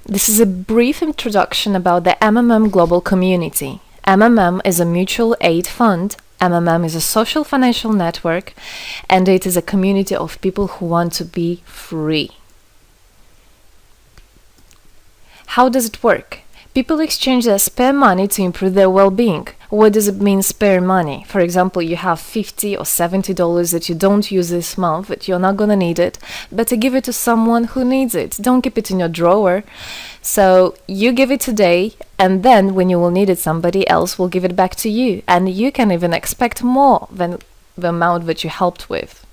This is a brief introduction about the MMM global community. MMM is a mutual aid fund. MMM is a social financial network, and it is a community of people who want to be free. How does it work? People exchange their spare money to improve their well-being. What does it mean, spare money? For example, you have $50 or $70 that you don't use this month, but you're not gonna need it. Better give it to someone who needs it. Don't keep it in your drawer. So you give it today, and then when you will need it, somebody else will give it back to you. And you can even expect more than the amount that you helped with.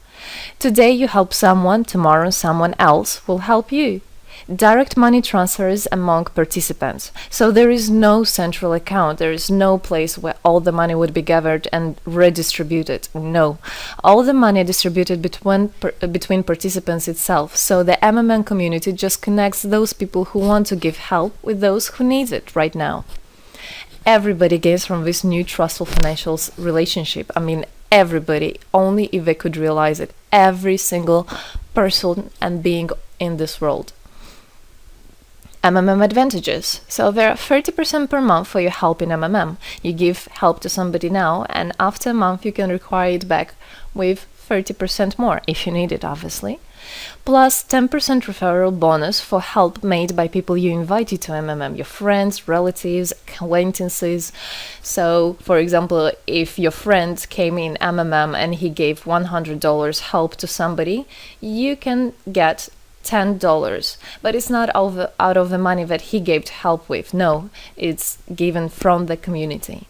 Today you help someone, tomorrow someone else will help you. Direct money transfers among participants. So there is no central account. There is no place where all the money would be gathered and redistributed. No. All the money distributed between participants itself. So the MMM community just connects those people who want to give help with those who need it right now. Everybody gains from this new trustful financial relationship. I mean, everybody, only if they could realize it. Every single person and being in this world. MMM advantages. So there are 30% per month for your help in MMM. You give help to somebody now, and after a month you can require it back with 30% more if you need it, obviously. Plus 10% referral bonus for help made by people you invited to MMM, your friends, relatives, acquaintances. So, for example, if your friend came in MMM and he gave $100 help to somebody, you can get $10, but it's not out of the money that he gave help with. No, it's given from the community.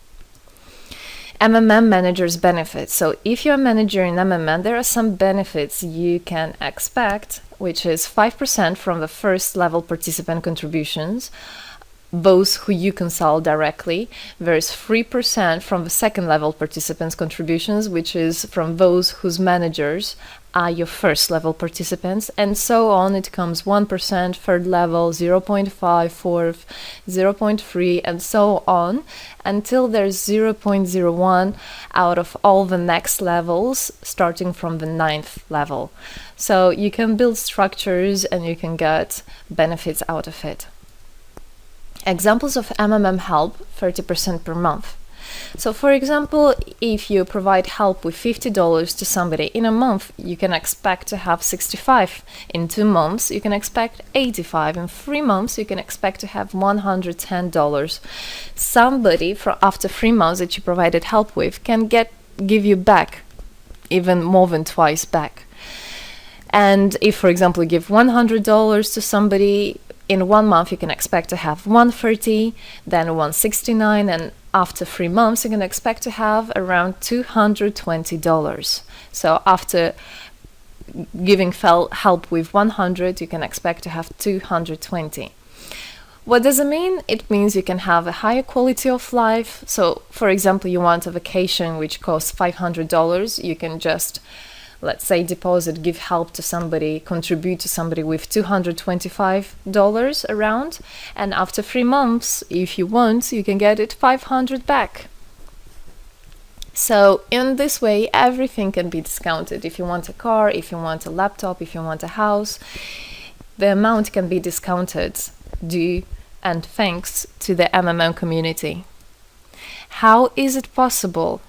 MMM managers benefits. So if you're a manager in MMM, there are some benefits you can expect, which is 5% from the first level participant contributions, those who you consult directly. There's 3% from the second level participants contributions, which is from those whose managers are your first level participants, and so on. It comes 1%, third level, 0.5, fourth, 0.3, and so on, until there's 0.01 out of all the next levels, starting from the 9th level. So you can build structures and you can get benefits out of it. Examples of MMM help, 30% per month. So for example, if you provide help with $50 to somebody in a month, you can expect to have 65. In 2 months, you can expect 85. In 3 months, you can expect to have $110. Somebody after 3 months that you provided help with can give you back even more than twice back. And if, for example, you give $100 to somebody, in 1 month you can expect to have $130, then $169, and after 3 months you can expect to have around $220. So after giving help with 100, you can expect to have 220. What does it mean? It means you can have a higher quality of life. So for example, you want a vacation which costs $500, you can just, let's say, deposit, give help to somebody, contribute to somebody with $225 around, and after 3 months, if you want, you can get it $500 back. So in this way, everything can be discounted. If you want a car, if you want a laptop, if you want a house, the amount can be discounted due and thanks to the MMM community. How is it possible?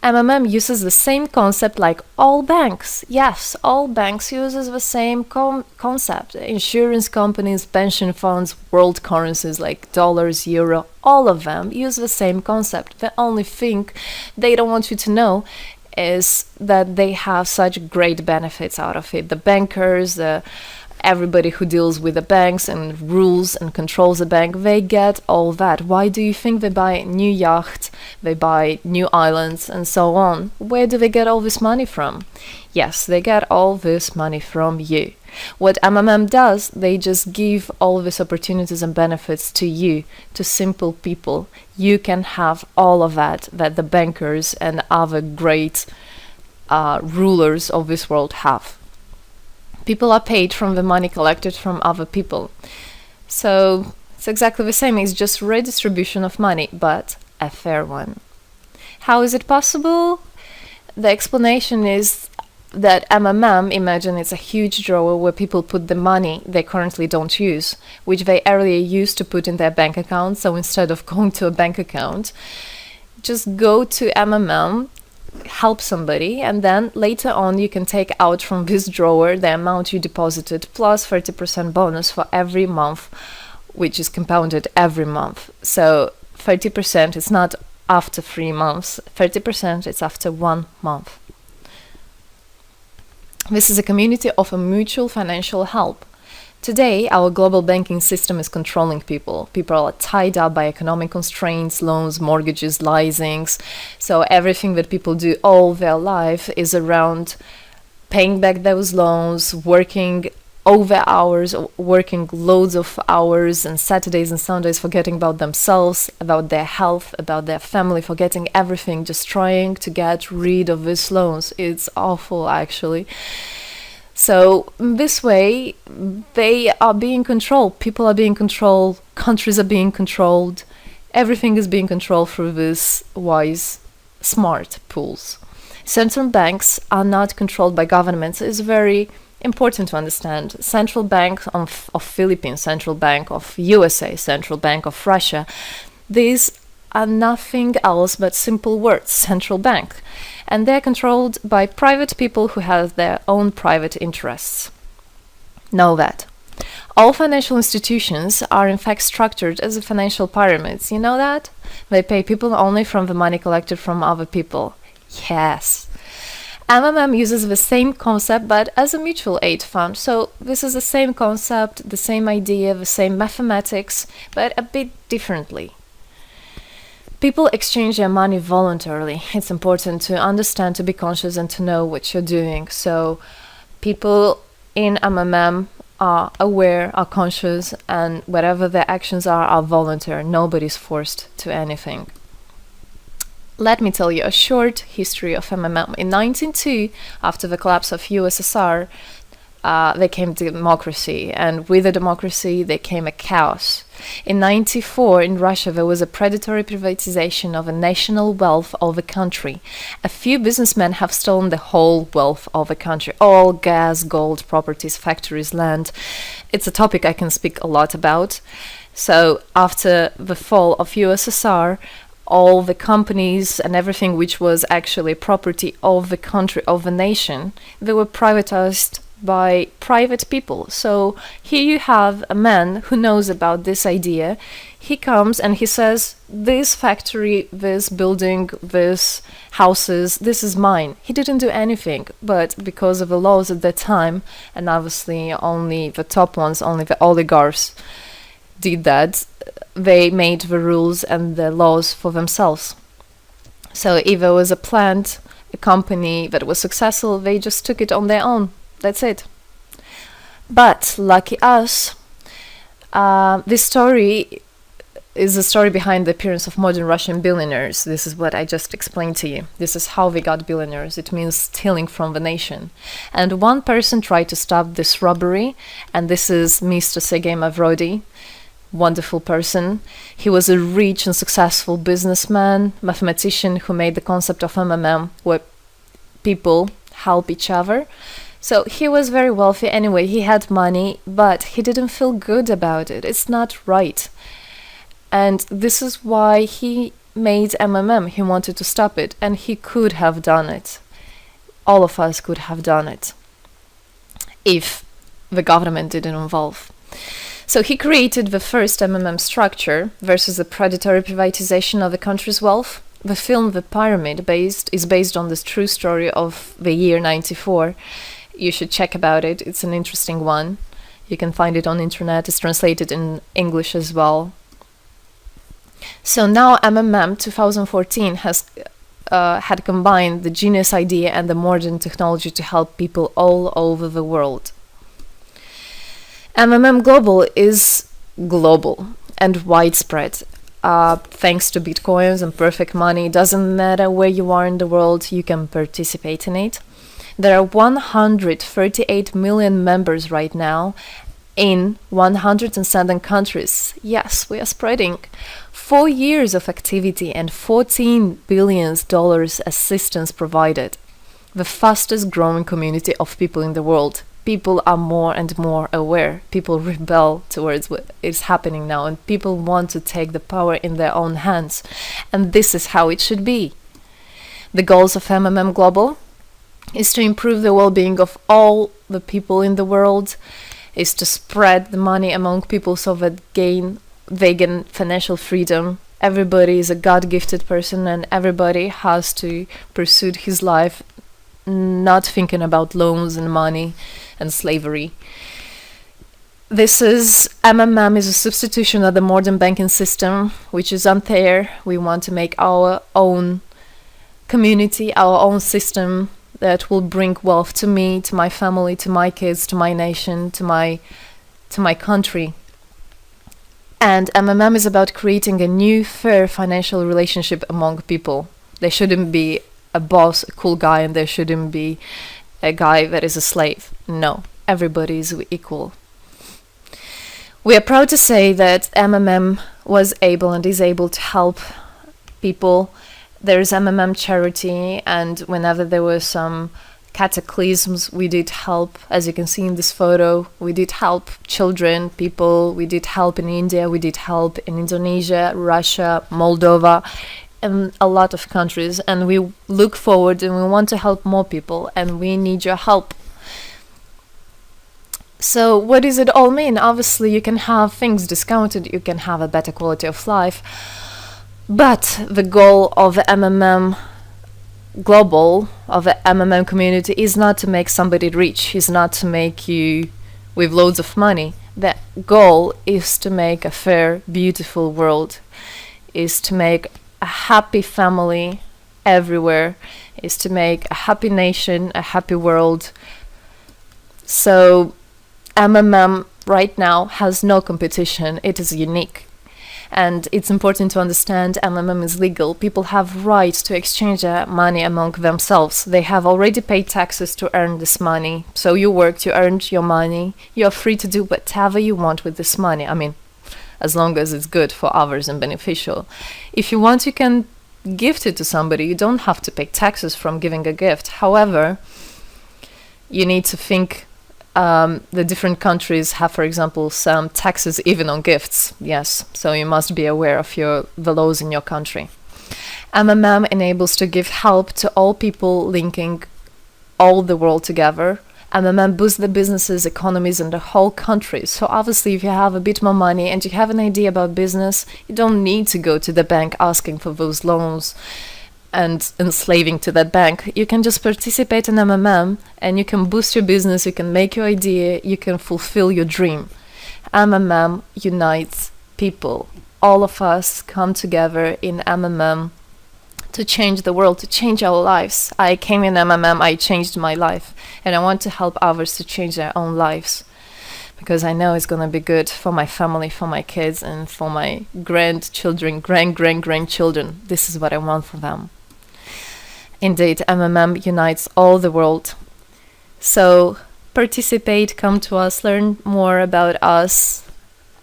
MMM uses the same concept like all banks. Yes, all banks uses the same concept. Insurance companies, pension funds, world currencies like dollars, euro, all of them use the same concept. The only thing they don't want you to know is that they have such great benefits out of it. The bankers, everybody who deals with the banks and rules and controls the bank, they get all that. Why do you think they buy new yachts, they buy new islands, and so on? Where do they get all this money from? Yes, they get all this money from you. What MMM does, they just give all these opportunities and benefits to you, to simple people. You can have all of that the bankers and other great rulers of this world have. People are paid from the money collected from other people. So it's exactly the same. It's just redistribution of money, but a fair one. How is it possible? The explanation is that MMM, imagine it's a huge drawer where people put the money they currently don't use, which they earlier used to put in their bank account. So instead of going to a bank account, just go to MMM, help somebody, and then later on you can take out from this drawer the amount you deposited plus 30% bonus for every month, which is compounded every month. So 30% is not after 3 months, 30% is after 1 month. This is a community of a mutual financial help. Today, our global banking system is controlling people. People are tied up by economic constraints, loans, mortgages, leasings. So everything that people do all their life is around paying back those loans, working over hours, working loads of hours and Saturdays and Sundays, forgetting about themselves, about their health, about their family, forgetting everything, just trying to get rid of these loans. It's awful, actually. So this way, they are being controlled. People are being controlled. Countries are being controlled. Everything is being controlled through these wise, smart pools. Central banks are not controlled by governments. It's very important to understand. Central Bank of Philippines, Central Bank of USA, Central Bank of Russia. These are nothing else but simple words, central bank. And they're controlled by private people who have their own private interests. Know that. All financial institutions are in fact structured as financial pyramids. You know that? They pay people only from the money collected from other people. Yes. MMM uses the same concept but as a mutual aid fund. So this is the same concept, the same idea, the same mathematics, but a bit differently. People exchange their money voluntarily. It's important to understand, to be conscious, and to know what you're doing. So people in MMM are aware, are conscious, and whatever their actions are voluntary. Nobody's forced to anything. Let me tell you a short history of MMM. In 1902, after the collapse of USSR, there came democracy, and with the democracy there came a chaos. In 1994, in Russia, there was a predatory privatization of a national wealth of the country. A few businessmen have stolen the whole wealth of the country, all gas, gold, properties, factories, land. It's a topic I can speak a lot about. So after the fall of USSR, all the companies and everything which was actually property of the country, of the nation, they were privatized by private people. So here you have a man who knows about this idea. He comes and he says, this factory, this building, this houses, this is mine. He didn't do anything, but because of the laws at that time, and obviously only the top ones, only the oligarchs did that, they made the rules and the laws for themselves. So if there was a plant, a company that was successful, they just took it on their own. That's it. But lucky us, this story is the story behind the appearance of modern Russian billionaires. This is what I just explained to you. This is how they got billionaires. It means stealing from the nation. And one person tried to stop this robbery, and this is Mr. Sergei Mavrodi. Wonderful person. He was a rich and successful businessman, mathematician who made the concept of MMM, where people help each other. So he was very wealthy anyway, he had money, but he didn't feel good about it. It's not right. And this is why he made MMM. He wanted to stop it, and he could have done it. All of us could have done it if the government didn't involve. So he created the first MMM structure versus the predatory privatization of the country's wealth. The film The Pyramid is based on this true story of the year 94. You should check about it. It's an interesting one. You can find it on the internet. It's translated in English as well. So now MMM 2014 has had combined the genius idea and the modern technology to help people all over the world. MMM Global is global and widespread. Thanks to Bitcoins and perfect money, it doesn't matter where you are in the world, you can participate in it. There are 138 million members right now in 107 countries. Yes, we are spreading. 4 years of activity and $14 billion assistance provided. the fastest growing community of people in the world. People are more and more aware. People rebel towards what is happening now, and people want to take the power in their own hands. And this is how it should be. The goals of MMM Global is to improve the well-being of all the people in the world, is to spread the money among people so that they gain financial freedom. Everybody is a God-gifted person, and everybody has to pursue his life not thinking about loans and money and slavery. This is MMM is a substitution of the modern banking system, which is unfair. We want to make our own community, our own system that will bring wealth to me, to my family, to my kids, to my nation, to my country. And MMM is about creating a new, fair financial relationship among people. There shouldn't be a boss, a cool guy, and there shouldn't be a guy that is a slave. No, everybody is equal. We are proud to say that MMM was able and is able to help people. There is MMM charity, and whenever there were some cataclysms, we did help. As you can see in this photo, we did help children, people. We did help in India, we did help in Indonesia, Russia, Moldova, and a lot of countries. And we look forward and we want to help more people, and we need your help. So what does it all mean? Obviously, you can have things discounted, you can have a better quality of life. But the goal of the MMM Global, of the MMM community, is not to make somebody rich, is not to make you with loads of money. The goal is to make a fair, beautiful world, is to make a happy family everywhere, is to make a happy nation, a happy world. So MMM right now has no competition, it is unique. And it's important to understand MMM is legal. People have rights to exchange their money among themselves. They have already paid taxes to earn this money. So you worked, you earned your money. You're free to do whatever you want with this money. I mean, as long as it's good for others and beneficial. If you want, you can gift it to somebody. You don't have to pay taxes from giving a gift. However, you need to think the different countries have, for example, some taxes even on gifts. Yes, so you must be aware of the laws in your country. MMM enables to give help to all people, linking all the world together. MMM boosts the businesses, economies, and the whole country. So obviously, if you have a bit more money and you have an idea about business, you don't need to go to the bank asking for those loans and enslaving to that bank. You can just participate in MMM and you can boost your business, you can make your idea, you can fulfill your dream. MMM unites people. All of us come together in MMM to change the world, to change our lives. I came in MMM, I changed my life, and I want to help others to change their own lives, because I know it's going to be good for my family, for my kids, and for my grandchildren, grandchildren. This is what I want for them. Indeed, MMM unites all the world. So participate, come to us, learn more about us,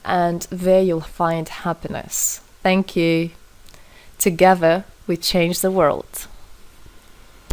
and there you'll find happiness. Thank you. Together, we change the world.